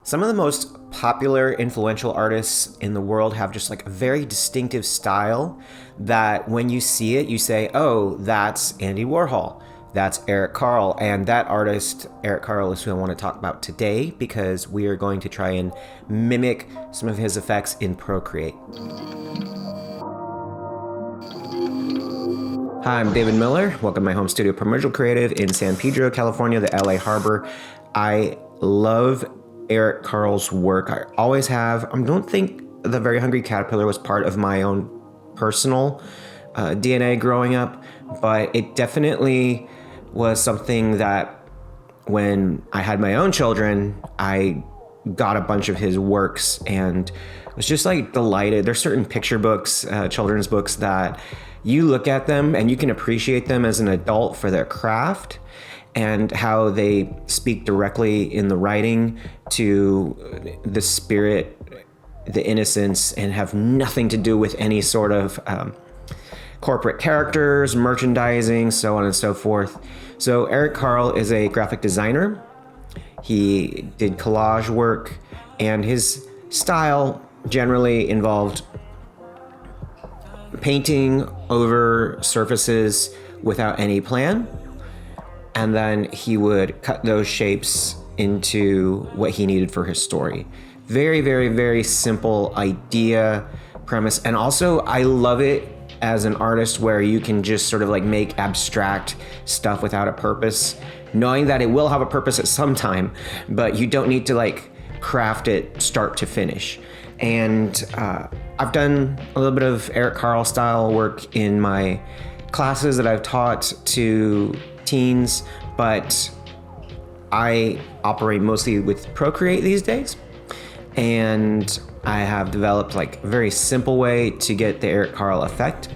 Some of the most popular, influential artists in the world have just like a very distinctive style that when you see it, you say, oh, that's Andy Warhol. That's Eric Carle. And that artist, Eric Carle, is who I want to talk about today because we are going to try and mimic some of his effects in Procreate. Hi, I'm David Miller. Welcome to my home studio, Primordial Creative in San Pedro, California, the LA Harbor. I love Eric Carle's work. I always have. I don't think The Very Hungry Caterpillar was part of my own personal DNA growing up, but it definitely was something that when I had my own children, I got a bunch of his works and was just like delighted. There's certain picture books, children's books that you look at them and you can appreciate them as an adult for their craft and how they speak directly in the writing to the spirit, the innocence, and have nothing to do with any sort of corporate characters, merchandising, so on and so forth. So Eric Carle is a graphic designer. He did collage work, and his style generally involved painting over surfaces without any plan. And then he would cut those shapes into what he needed for his story. Very, very, very simple idea, premise. And also, I love it as an artist where you can just sort of like make abstract stuff without a purpose, knowing that it will have a purpose at some time, but you don't need to like craft it start to finish. And I've done a little bit of Eric Carle style work in my classes that I've taught to teens, but I operate mostly with Procreate these days. And I have developed like a very simple way to get the Eric Carle effect.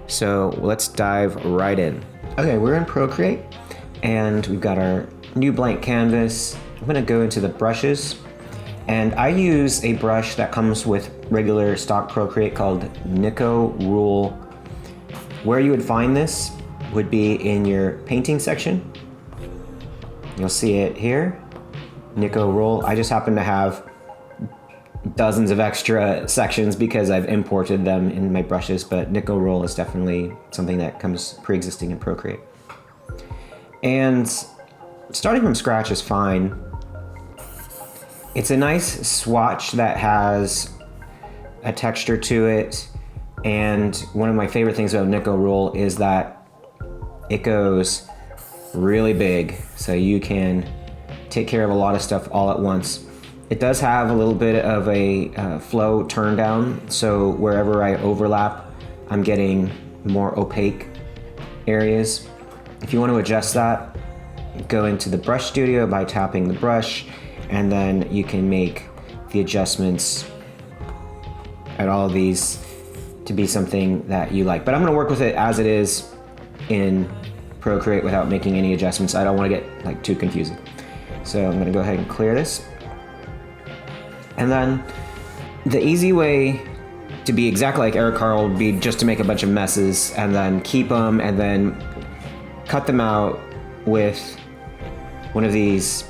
So let's dive right in. Okay, we're in Procreate and we've got our new blank canvas. I'm gonna go into the brushes, and I use a brush that comes with regular stock Procreate called Nico Rule. Where you would find this would be in your painting section. You'll see it here, Nico Rule. I just happen to have dozens of extra sections because I've imported them in my brushes, but Nico Rule is definitely something that comes pre-existing in Procreate. And starting from scratch is fine. It's a nice swatch that has a texture to it. And one of my favorite things about Nico Rule is that it goes really big, so you can take care of a lot of stuff all at once. It does have a little bit of a flow turn down, so wherever I overlap, I'm getting more opaque areas. If you want to adjust that, go into the brush studio by tapping the brush, and then you can make the adjustments at all of these to be something that you like. But I'm going to work with it as it is in Procreate without making any adjustments. I don't want to get like too confusing. So I'm going to go ahead and clear this. And then the easy way to be exactly like Eric Carle would be just to make a bunch of messes and then keep them and then cut them out with one of these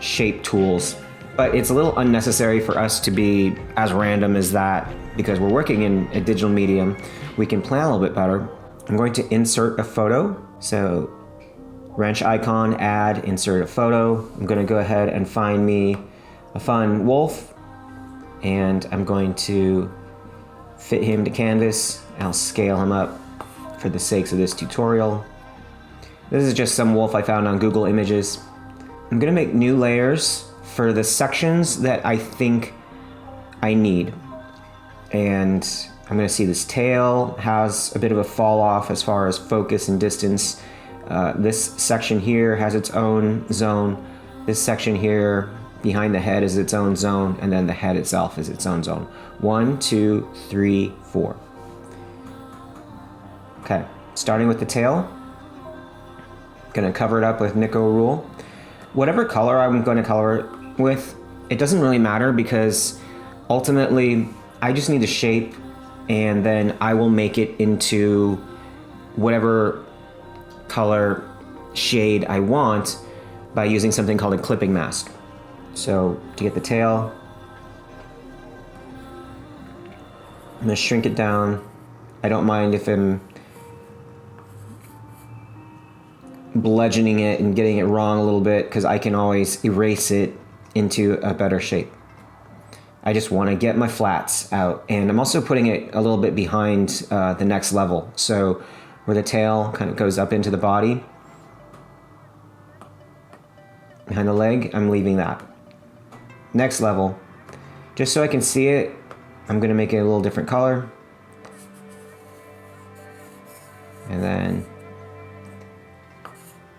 shape tools. But it's a little unnecessary for us to be as random as that because we're working in a digital medium. We can plan a little bit better. I'm going to insert a photo. So wrench icon, add, insert a photo. I'm going to go ahead and find me a fun wolf, and I'm going to fit him to canvas. I'll scale him up for the sakes of this tutorial. This is just some wolf I found on Google Images. I'm going to make new layers for the sections that I think I need. And I'm going to see this tail has a bit of a fall off as far as focus and distance. This section here has its own zone. This section here behind the head is its own zone, and then the head itself is its own zone. 1, 2, 3, 4. Okay, starting with the tail. Gonna cover it up with Nico Rule. Whatever color I'm going to color it with, it doesn't really matter because ultimately I just need a shape and then I will make it into whatever color shade I want by using something called a clipping mask. So to get the tail, I'm gonna shrink it down. I don't mind if I'm bludgeoning it and getting it wrong a little bit, because I can always erase it into a better shape. I just want to get my flats out, and I'm also putting it a little bit behind the next level. So where the tail kind of goes up into the body, behind the leg, I'm leaving that. Next level, just so I can see it, I'm going to make it a little different color. And then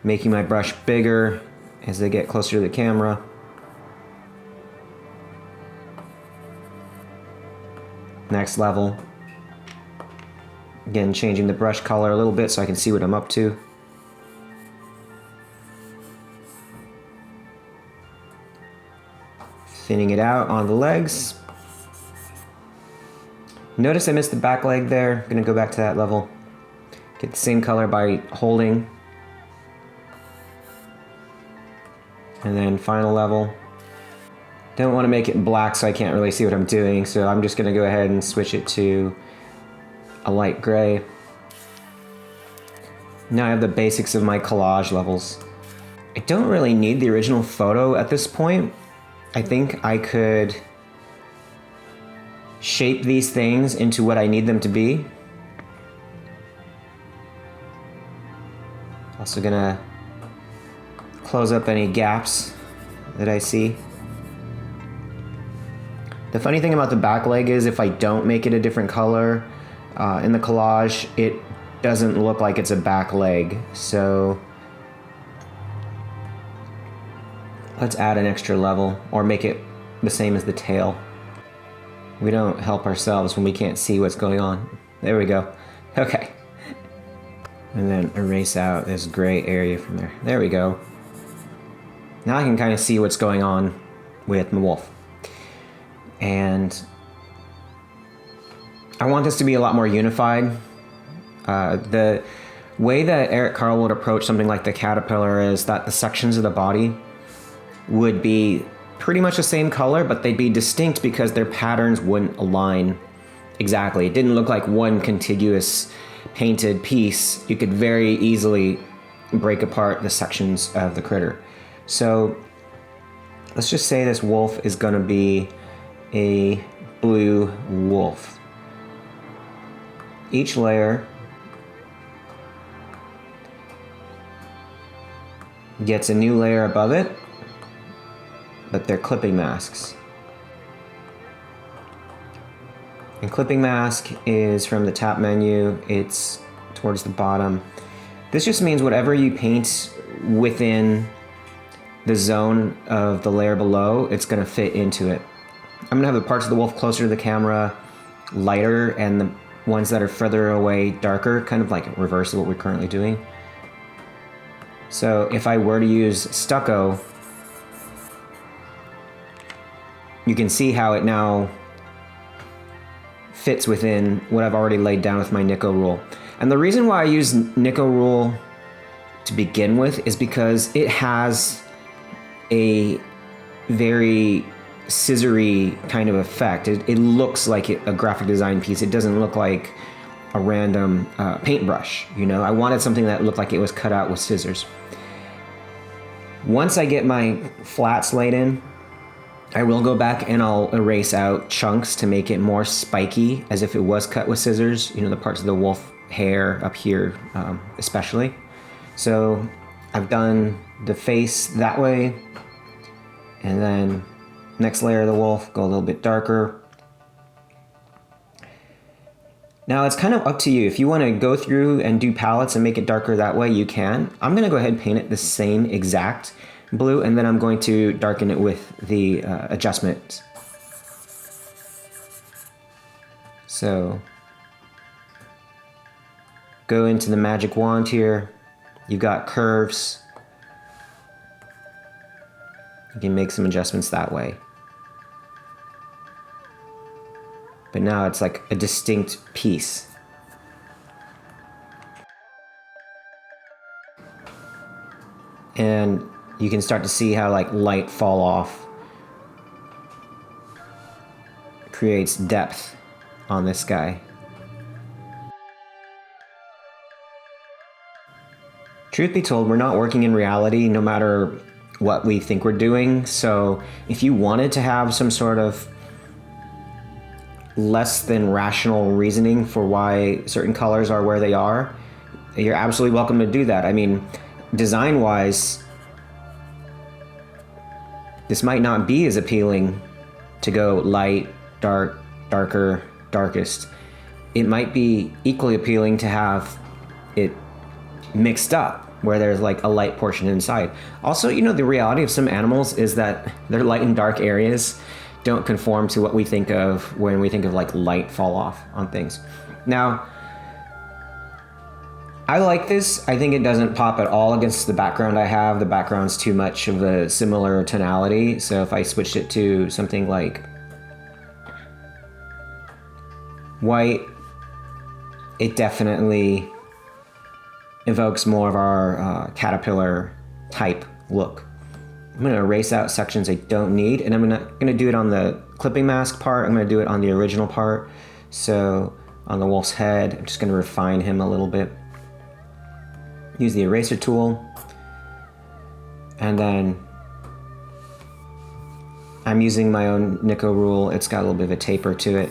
making my brush bigger as I get closer to the camera. Next level. Again, changing the brush color a little bit so I can see what I'm up to. Thinning it out on the legs. Notice I missed the back leg there. I'm gonna go back to that level. Get the same color by holding. And then final level. Don't want to make it black so I can't really see what I'm doing, so I'm just going to go ahead and switch it to a light gray. Now I have the basics of my collage levels. I don't really need the original photo at this point. I think I could shape these things into what I need them to be. Also gonna close up any gaps that I see. The funny thing about the back leg is if I don't make it a different color in the collage, it doesn't look like it's a back leg. So let's add an extra level or make it the same as the tail. We don't help ourselves when we can't see what's going on. There we go. Okay. And then erase out this gray area from there. There we go. Now I can kind of see what's going on with my wolf. And I want this to be a lot more unified. The way that Eric Carle would approach something like the caterpillar is that the sections of the body would be pretty much the same color, but they'd be distinct because their patterns wouldn't align exactly. It didn't look like one contiguous painted piece. You could very easily break apart the sections of the critter. So let's just say this wolf is going to be a blue wolf. Each layer gets a new layer above it, but they're clipping masks. And clipping mask is from the tap menu. It's towards the bottom. This just means whatever you paint within the zone of the layer below, it's going to fit into it. I'm going to have the parts of the wolf closer to the camera lighter and the ones that are further away darker, kind of like reverse of what we're currently doing. So if I were to use stucco, you can see how it now fits within what I've already laid down with my Nico rule. And the reason why I use Nico rule to begin with is because it has a very scissory kind of effect. It looks like a graphic design piece. It doesn't look like a random paintbrush. You know, I wanted something that looked like it was cut out with scissors. Once I get my flats laid in, I will go back and I'll erase out chunks to make it more spiky, as if it was cut with scissors. You know, the parts of the wolf hair up here, especially. So I've done the face that way, and then next layer of the wolf, go a little bit darker. Now it's kind of up to you. If you want to go through and do palettes and make it darker that way, you can. I'm going to go ahead and paint it the same exact blue, and then I'm going to darken it with the adjustment. So go into the magic wand here. You've got curves. You can make some adjustments that way. But now it's like a distinct piece. And you can start to see how like light fall off creates depth on this guy. Truth be told, we're not working in reality no matter what we think we're doing. So if you wanted to have some sort of less than rational reasoning for why certain colors are where they are, you're absolutely welcome to do that. I mean, design-wise, this might not be as appealing to go light, dark, darker, darkest. It might be equally appealing to have it mixed up, where there's like a light portion inside. Also, you know, the reality of some animals is that their light and dark areas don't conform to what we think of when we think of like light fall off on things. Now, I like this. I think it doesn't pop at all against the background I have. The background's too much of a similar tonality. So if I switched it to something like white, it definitely evokes more of our caterpillar type look. I'm going to erase out sections I don't need, and I'm going to do it on the clipping mask part. I'm going to do it on the original part. So on the wolf's head, I'm just going to refine him a little bit. Use the eraser tool, and then I'm using my own Nico rule. It's got a little bit of a taper to it.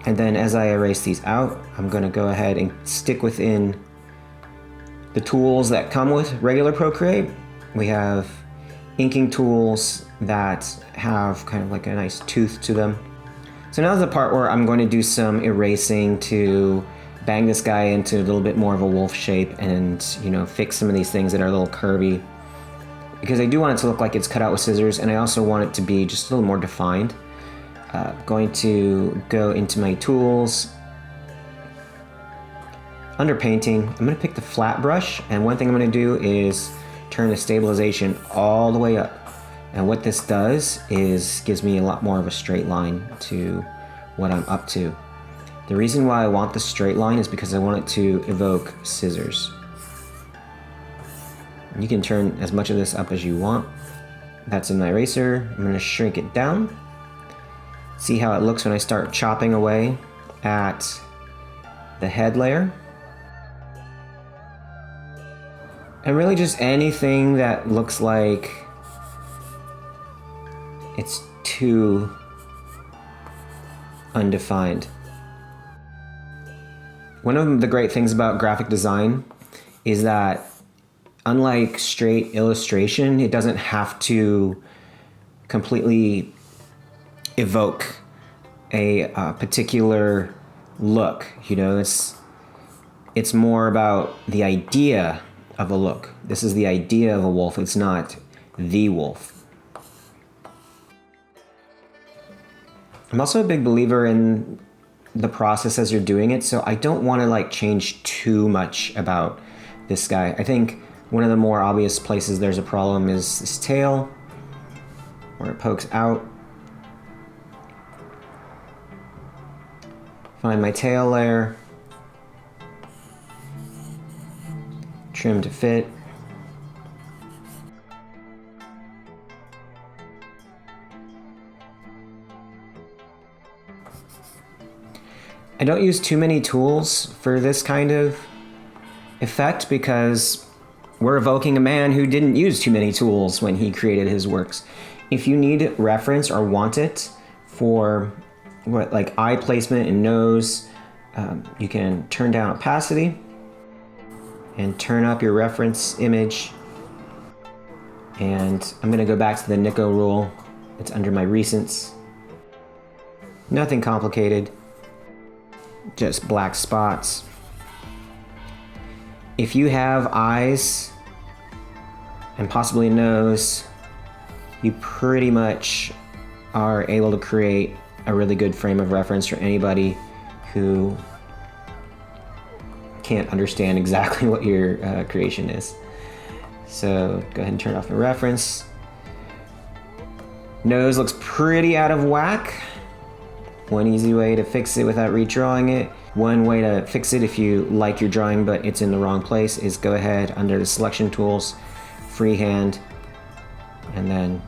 And then as I erase these out, I'm going to go ahead and stick within the tools that come with regular Procreate. We have inking tools that have kind of like a nice tooth to them. So now's the part where I'm going to do some erasing to bang this guy into a little bit more of a wolf shape and, you know, fix some of these things that are a little curvy. Because I do want it to look like it's cut out with scissors, and I also want it to be just a little more defined. Going to go into my tools. Under painting, I'm going to pick the flat brush, and one thing I'm going to do is turn the stabilization all the way up. And what this does is gives me a lot more of a straight line to what I'm up to. The reason why I want the straight line is because I want it to evoke scissors. You can turn as much of this up as you want. That's in my eraser. I'm going to shrink it down. See how it looks when I start chopping away at the head layer. And really just anything that looks like it's too undefined. One of the great things about graphic design is that unlike straight illustration, it doesn't have to completely evoke a particular look. You know, it's more about the idea of a look. This is the idea of a wolf. It's not the wolf. I'm also a big believer in the process as you're doing it, so I don't want to like change too much about this guy. I think one of the more obvious places there's a problem is this tail, where it pokes out. Find my tail layer, trim to fit. I don't use too many tools for this kind of effect because we're evoking a man who didn't use too many tools when he created his works. If you need reference or want it for what, like eye placement and nose, you can turn down opacity and turn up your reference image. And I'm gonna go back to the Nico rule. It's under my recents. Nothing complicated. Just black spots. If you have eyes and possibly a nose, you pretty much are able to create a really good frame of reference for anybody who can't understand exactly what your creation is. So go ahead and turn off the reference. Nose looks pretty out of whack. One easy way to fix it without redrawing it, one way to fix it if you like your drawing but it's in the wrong place, is go ahead under the selection tools, freehand, and then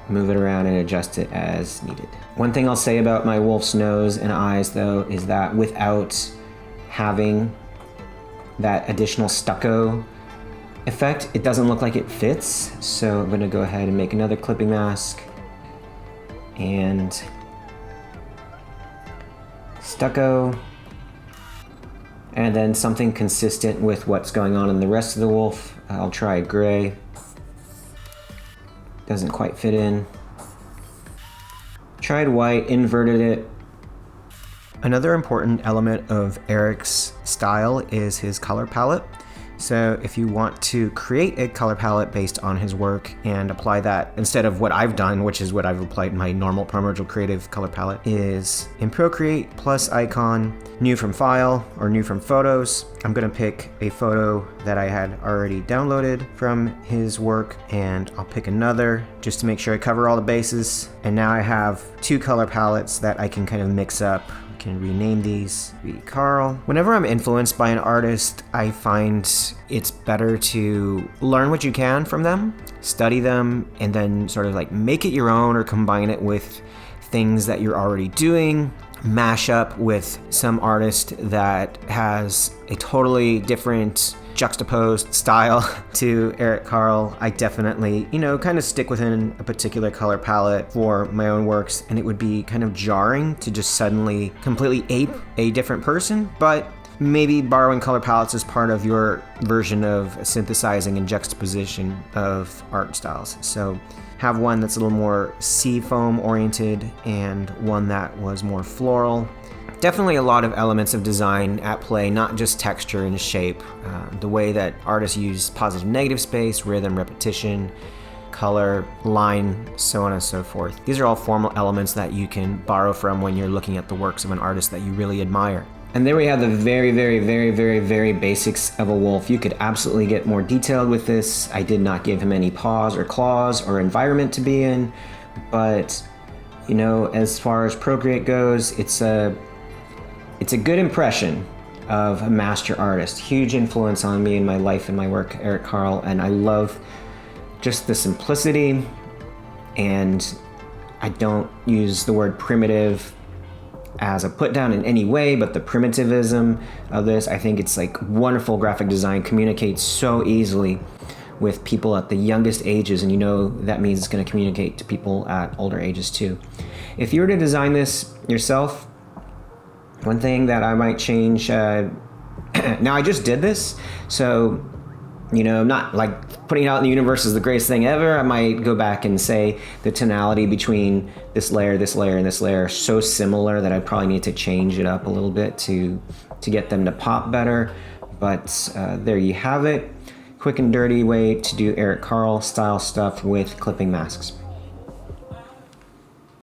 move it around and adjust it as needed. One thing I'll say about my wolf's nose and eyes though is that without having that additional stucco effect, it doesn't look like it fits. So I'm gonna go ahead and make another clipping mask and stucco, and then something consistent with what's going on in the rest of the wolf. I'll try a gray. Doesn't quite fit in. Tried white, inverted it. Another important element of Eric's style is his color palette. So if you want to create a color palette based on his work and apply that instead of what I've done, which is what I've applied in my normal Primordial Creative color palette, is in Procreate plus icon, new from file or new from photos. I'm gonna pick a photo that I had already downloaded from his work, and I'll pick another just to make sure I cover all the bases. And now I have two color palettes that I can kind of mix up. Can rename these. Be Carle. Whenever I'm influenced by an artist, I find it's better to learn what you can from them, study them, and then sort of like make it your own or combine it with things that you're already doing. Mash up with some artist that has a totally different juxtaposed style to Eric Carle. I definitely, kind of stick within a particular color palette for my own works, and it would be kind of jarring to just suddenly completely ape a different person, but maybe borrowing color palettes is part of your version of synthesizing and juxtaposition of art styles. So have one that's a little more sea foam oriented and one that was more floral. Definitely a lot of elements of design at play, not just texture and shape. The way that artists use positive negative space, rhythm, repetition, color, line, so on and so forth. These are all formal elements that you can borrow from when you're looking at the works of an artist that you really admire. And there we have the very, very, very, very, very basics of a wolf. You could absolutely get more detailed with this. I did not give him any paws or claws or environment to be in, but as far as Procreate goes, it's a good impression of a master artist. Huge influence on me in my life and my work, Eric Carle, and I love just the simplicity, and I don't use the word primitive as a put down in any way, but the primitivism of this, I think it's like wonderful graphic design, communicates so easily with people at the youngest ages, and that means it's going to communicate to people at older ages too. If you were to design this yourself, one thing that I might change, now I just did this, so, I'm not like putting it out in the universe is the greatest thing ever. I might go back and say the tonality between this layer, and this layer are so similar that I probably need to change it up a little bit to get them to pop better. But there you have it. Quick and dirty way to do Eric Carle style stuff with clipping masks.